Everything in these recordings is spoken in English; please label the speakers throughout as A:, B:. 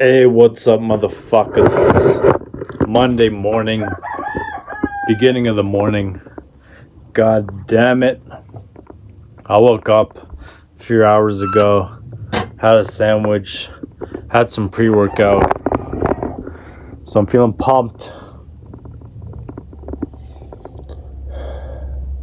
A: Hey, what's up, motherfuckers? Monday morning, beginning of the morning. God damn it. I woke up a few hours ago, had a sandwich, had some pre-workout, so I'm feeling pumped.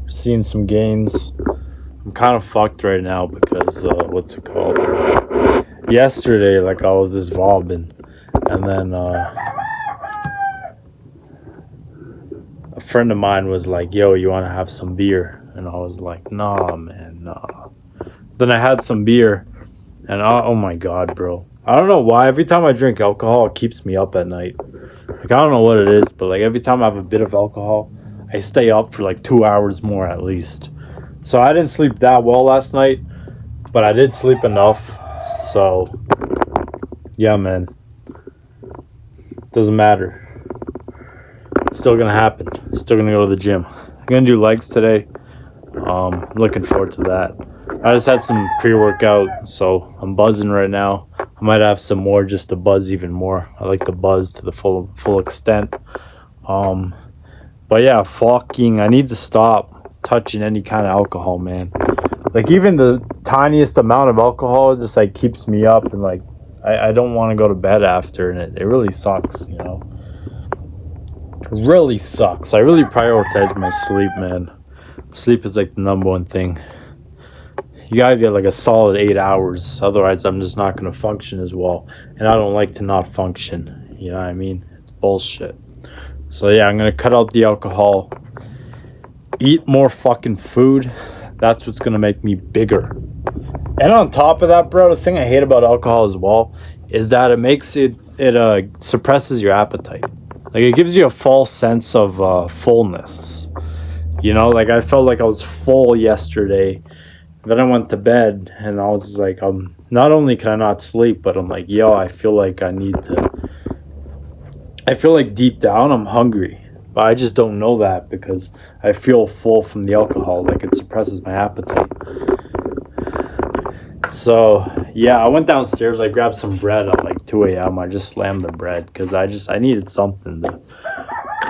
A: Seeing some gains. I'm kind of fucked right now because, what's it called? Yesterday, I was just vobbing, and then a friend of mine was like, yo, you want to have some beer? And I was like, nah, man, nah. Then I had some beer, and oh my god, bro. I don't know why. Every time I drink alcohol, it keeps me up at night. I don't know what it is, but every time I have a bit of alcohol, I stay up for 2 hours more at least. So I didn't sleep that well last night, but I did sleep enough. So, yeah, man. Doesn't matter. It's still gonna happen. Still gonna go to the gym. I'm gonna do legs today. Looking forward to that. I just had some pre-workout, so I'm buzzing right now. I might have some more just to buzz even more. I like to buzz to the full extent. But yeah, I need to stop touching any kind of alcohol, man. Even the tiniest amount of alcohol just keeps me up, and I don't want to go to bed after, and it really sucks, you know. It really sucks. I really prioritize my sleep, man. Sleep is the number one thing. You gotta get a solid 8 hours, otherwise I'm just not gonna function as well, and I don't like to not function, you know what I mean? It's bullshit. So yeah, I'm gonna cut out the alcohol, eat more fucking food. That's what's gonna make me bigger. And on top of that, bro, the thing I hate about alcohol as well is that it suppresses your appetite. It gives you a false sense of fullness. You know, I felt like I was full yesterday. Then I went to bed and I was not only can I not sleep, but I'm yo, I feel like I need to. I feel like deep down I'm hungry. But I just don't know that because I feel full from the alcohol. It suppresses my appetite. So, yeah, I went downstairs. I grabbed some bread at 2 a.m. I just slammed the bread because I needed something.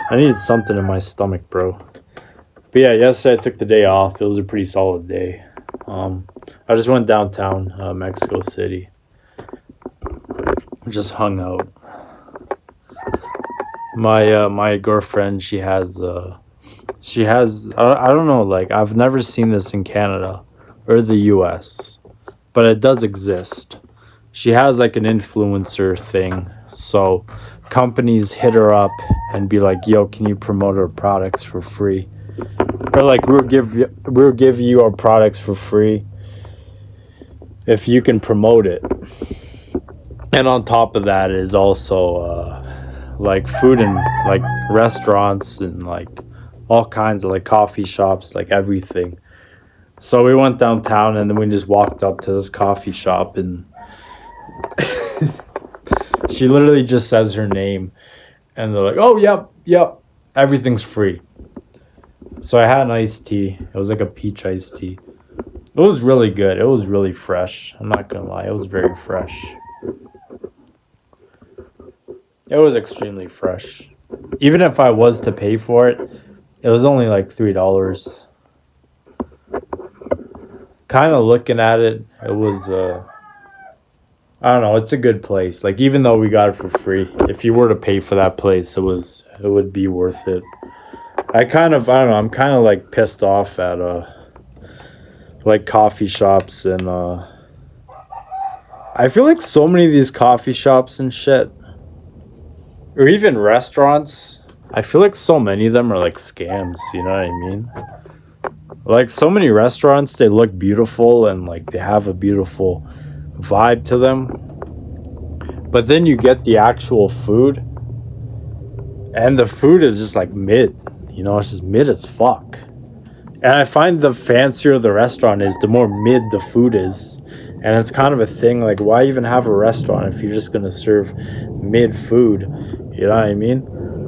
A: I needed something in my stomach, bro. But yeah, yesterday I took the day off. It was a pretty solid day. I just went downtown, Mexico City. Just hung out. My girlfriend, she has I don't know, I've never seen this in Canada or the US, but it does exist. She has an influencer thing, so companies hit her up and be like, yo, can you promote our products for free? Or we'll give you our products for free if you can promote it. And on top of that is also food and restaurants and all kinds of coffee shops, everything. So we went downtown and then we just walked up to this coffee shop and she literally just says her name and they're like, oh, yep, everything's free. So I had an iced tea. It was a peach iced tea. It was really good. It was really fresh. I'm not gonna lie, it was very fresh. It was extremely fresh. Even if I was to pay for it, it was only $3. Kind of looking at it, it was I don't know, it's a good place. Even though we got it for free, if you were to pay for that place, it would be worth it. I don't know, I'm kind of pissed off at coffee shops, and I feel so many of these coffee shops and shit, or even restaurants, I feel so many of them are scams, you know what I mean? So many restaurants, they look beautiful and they have a beautiful vibe to them, but then you get the actual food and the food is just mid, you know, it's just mid as fuck. And I find the fancier the restaurant is, the more mid the food is. And it's kind of a thing, why even have a restaurant if you're just going to serve mid food? You know what I mean?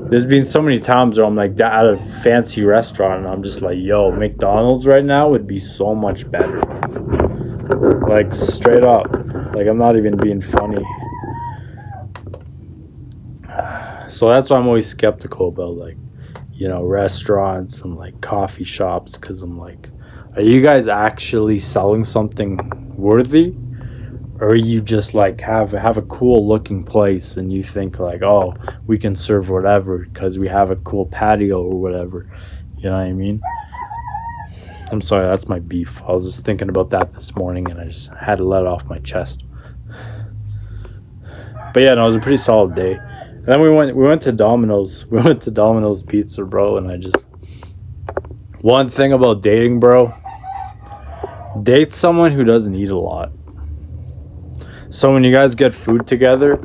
A: There's been so many times where I'm at a fancy restaurant and I'm just yo, McDonald's right now would be so much better. Straight up. I'm not even being funny. So that's why I'm always skeptical about like, restaurants and like coffee shops, because I'm like, are you guys actually selling something worthy? Or you just like have a cool looking place and you think like, oh, we can serve whatever because we have a cool patio or whatever. You know what I mean? I'm sorry, that's my beef. I was just thinking about that this morning and I just had to let it off my chest. But yeah, no, it was a pretty solid day. And then we went to Domino's. We went to Domino's Pizza, bro, and one thing about dating, bro, date someone who doesn't eat a lot. So when you guys get food together,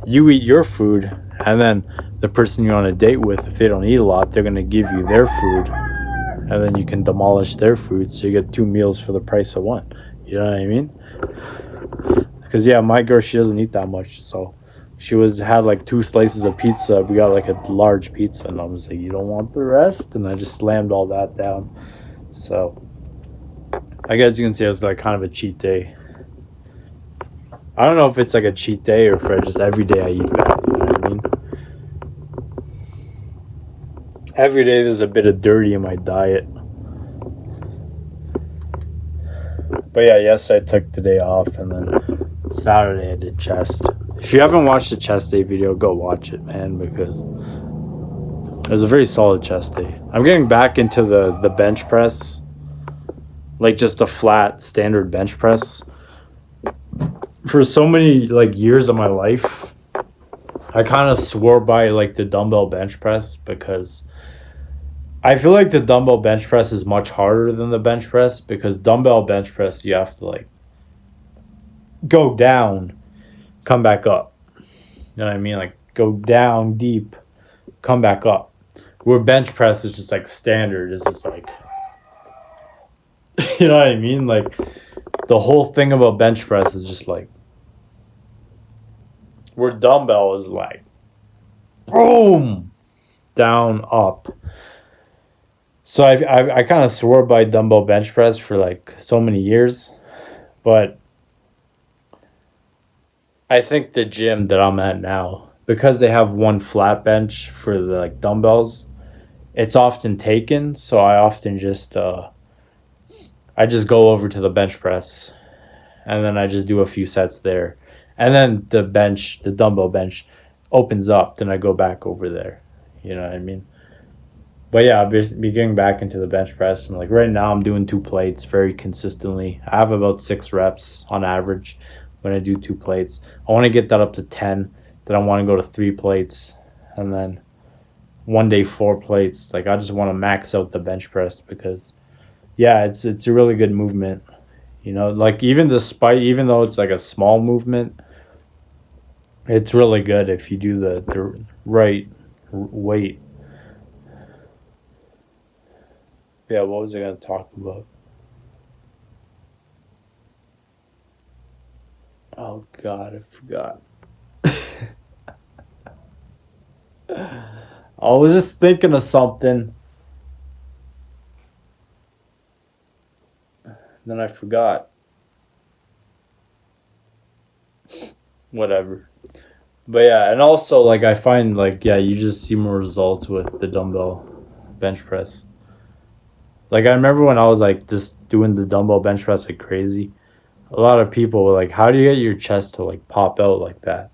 A: you eat your food, and then the person you're on a date with, if they don't eat a lot, they're gonna give you their food, and then you can demolish their food, so you get 2 meals for the price of one. You know what I mean? Because yeah, my girl, she doesn't eat that much, so she had like 2 slices of pizza. We got like a large pizza, and I was like, you don't want the rest? And I just slammed all that down. So I guess you can say it was like kind of a cheat day. I don't know if it's like a cheat day or if just every day I eat bad. You know what I mean? Every day there's a bit of dirty in my diet. But yeah, yesterday I took the day off, and then Saturday I did chest. If you haven't watched the chest day video, go watch it, man, because it was a very solid chest day. I'm getting back into the bench press, like just a flat standard bench press. For so many like years of my life, I kind of swore by like the dumbbell bench press, because I feel like the dumbbell bench press is much harder than the bench press, because dumbbell bench press, you have to like go down, come back up. You know what I mean? Like go down deep, come back up. Where bench press is just like standard. It's just like, you know what I mean? Like the whole thing about bench press is just like, where dumbbell is like, boom, down, up. So I kind of swore by dumbbell bench press for like so many years, but I think the gym that I'm at now, because they have one flat bench for the like dumbbells, it's often taken. So I often just I just go over to the bench press, and then I just do a few sets there, and then the dumbbell bench opens up. Then I go back over there. You know what I mean? But yeah, I'll be getting back into the bench press. And like right now I'm doing 2 plates very consistently. I have about 6 reps on average when I do 2 plates. I want to get that up to 10. Then I want to go to 3 plates. And then one day 4 plates. Like I just want to max out the bench press, because yeah, it's a really good movement. You know, like even though it's like a small movement, it's really good if you do the right weight. Yeah, what was I going to talk about? Oh, God, I forgot. I was just thinking of something. Then I forgot. Whatever. But yeah, and also, like, I find, like, yeah, you just see more results with the dumbbell bench press. Like, I remember when I was, like, just doing the dumbbell bench press like crazy, a lot of people were like, how do you get your chest to, like, pop out like that?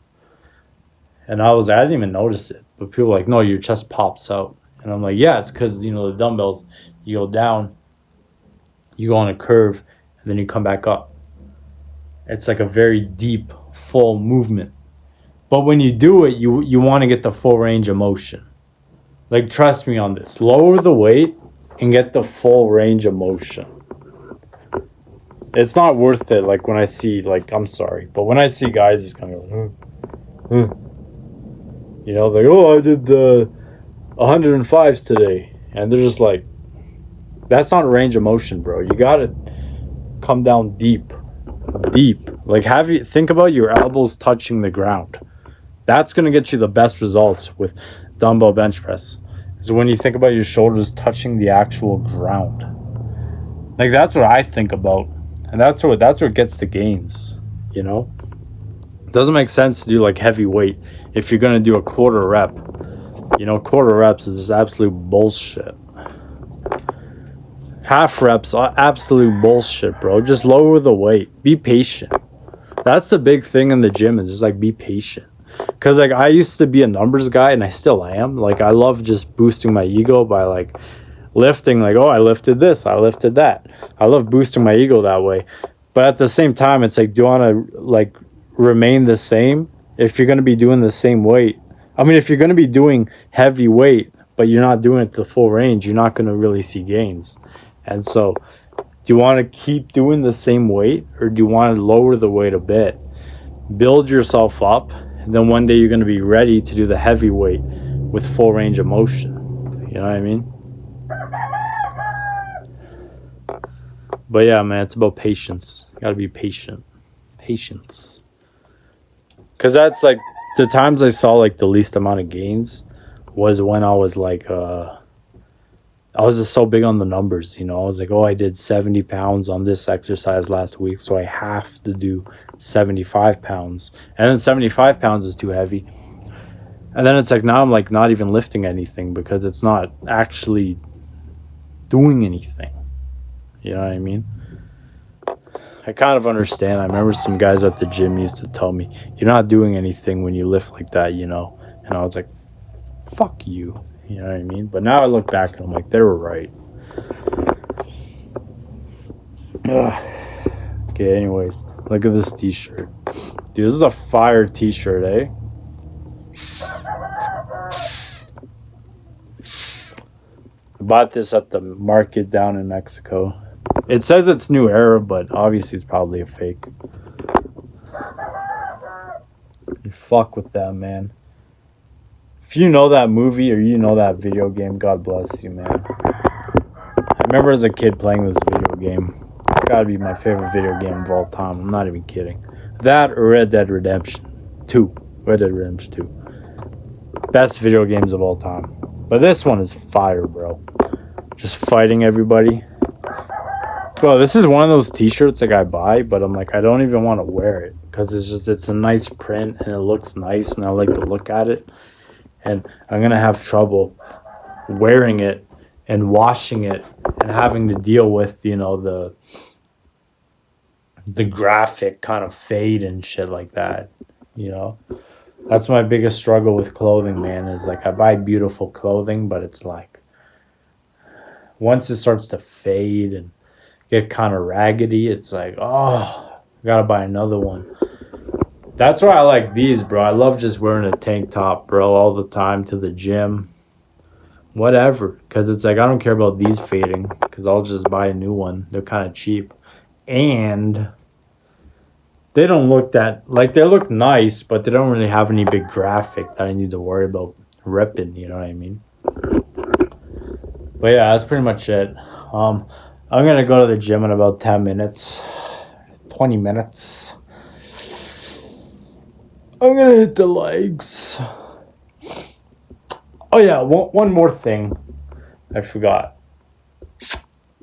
A: And I didn't even notice it. But people were like, no, your chest pops out. And I'm like, yeah, it's because, the dumbbells, you go down, you go on a curve, and then you come back up. It's like a very deep, full movement. But when you do it, you want to get the full range of motion. Like, trust me on this. Lower the weight and get the full range of motion. It's not worth it, like, when I see, like, I'm sorry, but when I see guys just kind of like, like, oh, I did the 105s today. And they're just like, that's not range of motion, bro. You got to come down deep. Like, think about your elbows touching the ground. That's going to get you the best results with dumbbell bench press. So when you think about your shoulders touching the actual ground, like that's what I think about, and that's what gets the gains. The Doesn't make sense to do like heavy weight if you're gonna do a quarter rep. You know, quarter reps is just absolute bullshit. Half reps are absolute bullshit, bro. Just lower the weight. Be patient. That's the big thing in the gym, is just like be patient. Because like I used to be a numbers guy, and I still am. Like I love just boosting my ego by like lifting, like, oh, I lifted this, I lifted that. I love boosting my ego that way. But at the same time, it's like, do you want to like remain the same if you're going to be doing the same weight? I mean, if you're going to be doing heavy weight, but you're not doing it to full range, you're not going to really see gains. And so, do you want to keep doing the same weight, or do you want to lower the weight a bit? Build yourself up, and then one day you're going to be ready to do the heavy weight with full range of motion. You know what I mean? But yeah, man, it's about patience. You got to be patient. Patience. Because that's like the times I saw like the least amount of gains was when I was like, I was just so big on the numbers, you know. I was like, oh, I did 70 pounds on this exercise last week, so I have to do 75 pounds. And then 75 pounds is too heavy. And then it's like now I'm like not even lifting anything because it's not actually doing anything. You know what I mean? I kind of understand. I remember some guys at the gym used to tell me, you're not doing anything when you lift like that, you know? And I was like, fuck you. You know what I mean? But now I look back and I'm like, they were right. Ugh. Okay, anyways, look at this t-shirt. Dude, this is a fire t-shirt, eh? I bought this at the market down in Mexico. It says it's New Era, but obviously it's probably a fake. You fuck with that, man. If you know that movie or you know that video game, God bless you, man. I remember as a kid playing this video game. It's gotta be my favorite video game of all time. I'm not even kidding. That or Red Dead Redemption 2. Red Dead Redemption 2. Best video games of all time. But this one is fire, bro. Just fighting everybody. Bro, this is one of those t-shirts like I buy, but I'm like, I don't even want to wear it because it's a nice print and it looks nice and I like to look at it. And I'm going to have trouble wearing it and washing it and having to deal with, you know, the graphic kind of fade and shit like that, you know. That's my biggest struggle with clothing, man, is like I buy beautiful clothing, but it's like once it starts to fade and get kind of raggedy, it's like, oh, I gotta buy another one. That's why I like these, bro. I love just wearing a tank top, bro, all the time to the gym. Whatever. Because it's like, I don't care about these fading. Because I'll just buy a new one. They're kind of cheap. And they don't look that... Like, they look nice, but they don't really have any big graphic that I need to worry about ripping. You know what I mean? But yeah, that's pretty much it. I'm going to go to the gym in about 10 minutes. 20 minutes. I'm going to hit the legs. Oh yeah, one more thing I forgot.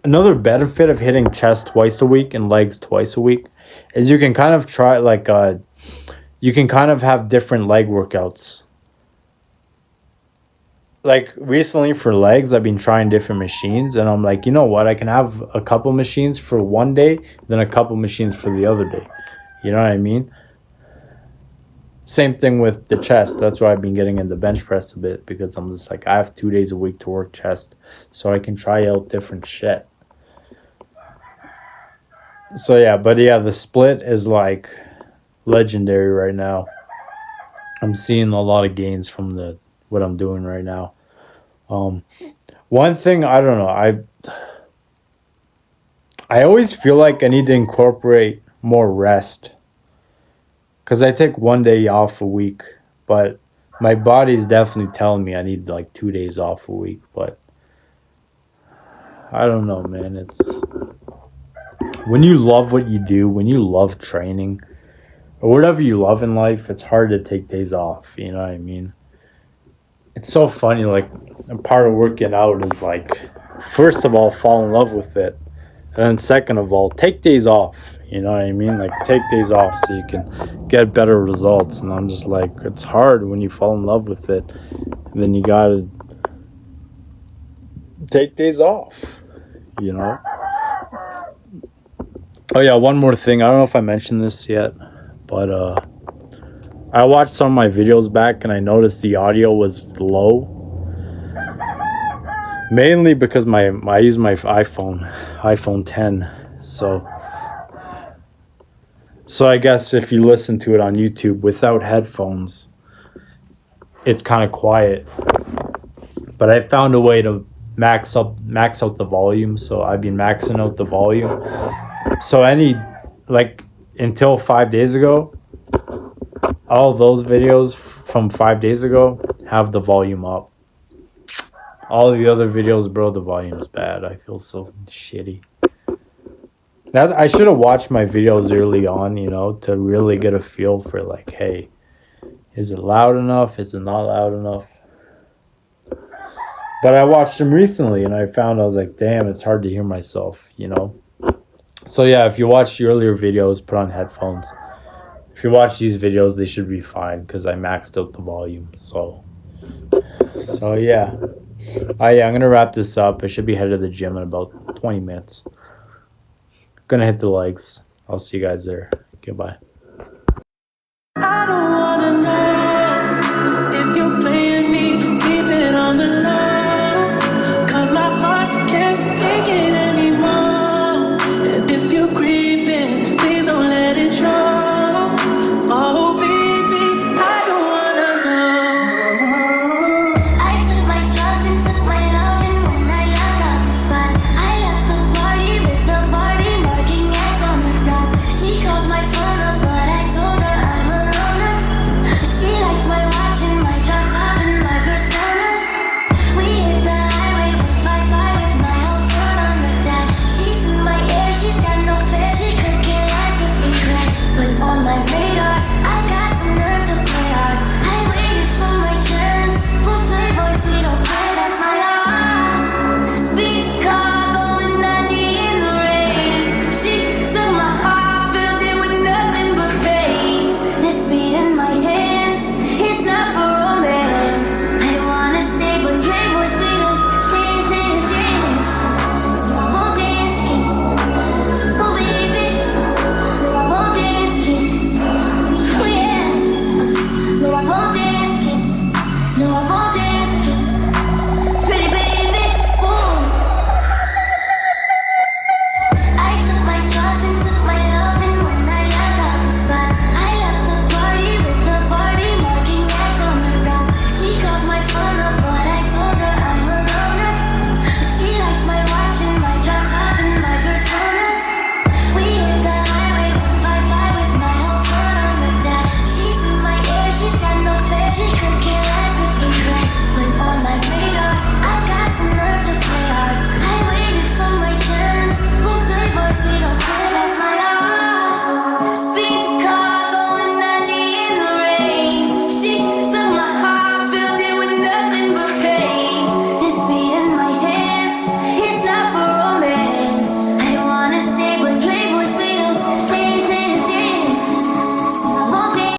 A: Another benefit of hitting chest twice a week and legs twice a week is you can kind of try like you can kind of have different leg workouts. Like recently for legs, I've been trying different machines and I'm like, you know what? I can have a couple machines for one day, then a couple machines for the other day. You know what I mean? Same thing with the chest. That's why I've been getting into bench press a bit because I'm just like, I have 2 days a week to work chest so I can try out different shit. So yeah, but yeah, the split is like legendary right now. I'm seeing a lot of gains from what I'm doing right now. One thing, I don't know, I always feel like I need to incorporate more rest. Because I take 1 day off a week, but my body's definitely telling me I need like 2 days off a week. But I don't know, man. It's when you love what you do, when you love training, or whatever you love in life, it's hard to take days off. You know what I mean? It's so funny. Like, a part of working out is like, first of all, fall in love with it. And then second of all, take days off. You know what I mean? Like, take days off so you can get better results. And I'm just like, it's hard when you fall in love with it. And then you gotta take days off, you know? Oh yeah, one more thing. I don't know if I mentioned this yet, but I watched some of my videos back and I noticed the audio was low. Mainly because I use my iPhone 10. So I guess if you listen to it on YouTube without headphones, it's kind of quiet. But I found a way to max out the volume, so I've been maxing out the volume. So until 5 days ago, all of those videos from 5 days ago have the volume up. All the other videos, bro, the volume's bad. I feel so shitty. I should have watched my videos early on, to really get a feel for like, hey, is it loud enough? Is it not loud enough? But I watched them recently and I was like, damn, it's hard to hear myself, So yeah, if you watch the earlier videos, put on headphones. If you watch these videos, they should be fine because I maxed out the volume. So yeah. I'm going to wrap this up. I should be headed to the gym in about 20 minutes. Gonna hit the legs. I'll see you guys there. Goodbye. I don't wanna know.